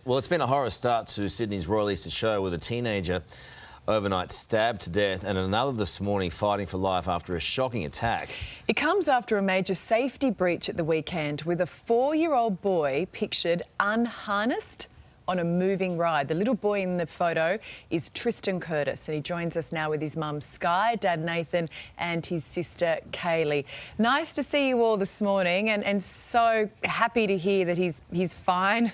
Well, it's been a horror start to Sydney's Royal Easter Show with a teenager overnight stabbed to death and another this morning fighting for life after a shocking attack. It comes after a major safety breach at the weekend with a 4-year-old boy pictured unharnessed on a moving ride. The little boy in the photo is Tristan Curtis and he joins us now with his mum Sky, dad Nathan and his sister Kaylee. Nice to see you all this morning and so happy to hear that he's fine.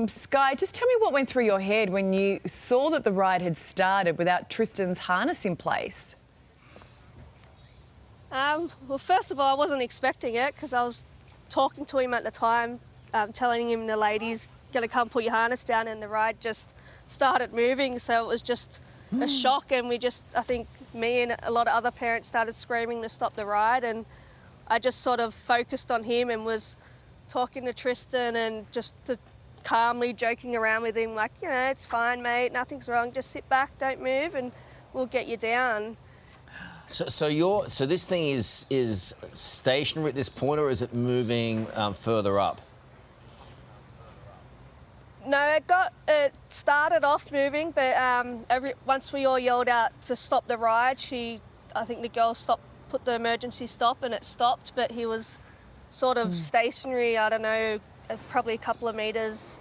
Sky, just tell me what went through your head when you saw that the ride had started without Tristan's harness in place. Well, first of all, I wasn't expecting it because I was talking to him at the time, telling him the lady's going to come put your harness down, and the ride just started moving. So it was just a shock, and I think me and a lot of other parents started screaming to stop the ride, and I just sort of focused on him and was talking to Tristan and just calmly joking around with him like, you know, it's fine, mate, nothing's wrong, just sit back, don't move, and we'll get you down. So this thing is stationary at this point, or is it moving further up? No, it started off moving, but once we all yelled out to stop the ride, I think the girl put the emergency stop, and it stopped, but he was sort of stationary, I don't know, probably a couple of metres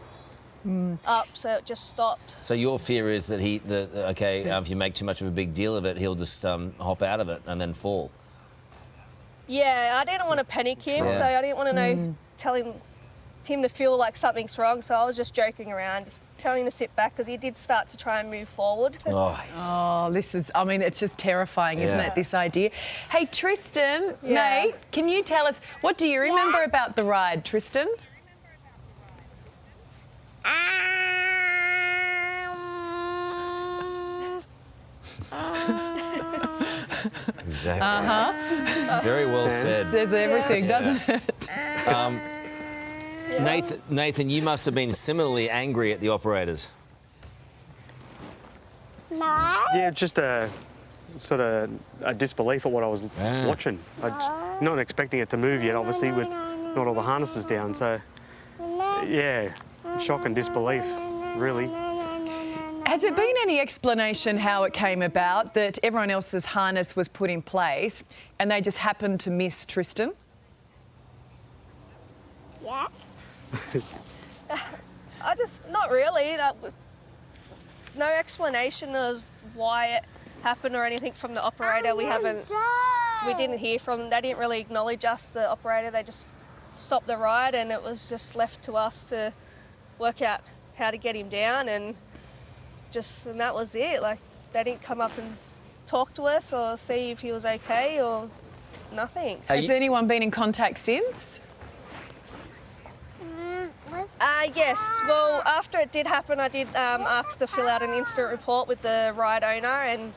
up, so it just stopped. So your fear is that if you make too much of a big deal of it, he'll just hop out of it and then fall. Yeah, I didn't want to panic him, so I didn't want to tell him to feel like something's wrong, so I was just joking around, just telling him to sit back because he did start to try and move forward. Oh, this is, I mean, it's just terrifying, isn't it, this idea? Hey, Tristan, mate, can you tell us, what do you remember about the ride, Tristan? Exactly. Very well said. Says everything, doesn't it? Nathan, you must have been similarly angry at the operators. No. Yeah, just a sort of a disbelief at what I was watching. Not expecting it to move yet, obviously, with not all the harnesses down. So, yeah, shock and disbelief, really. Has there been any explanation how it came about that everyone else's harness was put in place and they just happened to miss Tristan? Yes. Not really. No explanation of why it happened or anything from the operator. We didn't hear from them. They didn't really acknowledge us, the operator. They just stopped the ride, and it was just left to us to work out how to get him down, and that was it. Like, they didn't come up and talk to us or see if he was okay or nothing. Has anyone been in contact since? Yes. Well, after it did happen, I did ask to fill out an incident report with the ride owner, and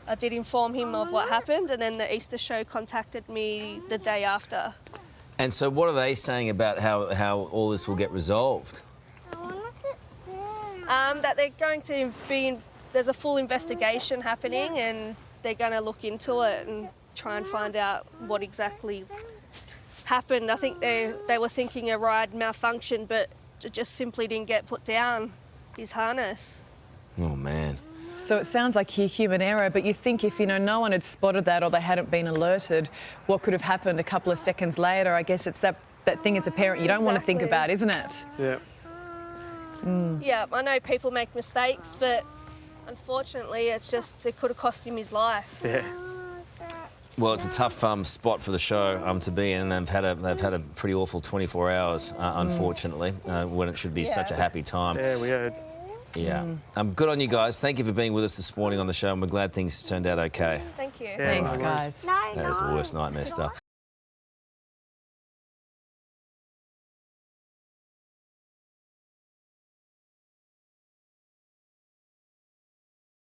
I did inform him of what happened, and then the Easter show contacted me the day after. And so what are they saying about how all this will get resolved? That they're going to there's a full investigation happening, and they're going to look into it and try and find out what exactly happened. I think they were thinking a ride malfunctioned, but it just simply didn't get put down, his harness. Oh, man. So it sounds like human error, but you think if, no one had spotted that or they hadn't been alerted, what could have happened a couple of seconds later? I guess it's that thing as a parent you don't want to think about, isn't it? Yeah. Yeah, I know people make mistakes, but unfortunately it could have cost him his life. Yeah. Well, it's a tough spot for the show to be in, and they've had a pretty awful 24 hours, unfortunately, when it should be such a happy time. Yeah, we heard. Yeah. Good on you guys. Thank you for being with us this morning on the show, and we're glad things turned out okay. Thank you. Yeah, Thanks, guys. That is the worst nightmare stuff.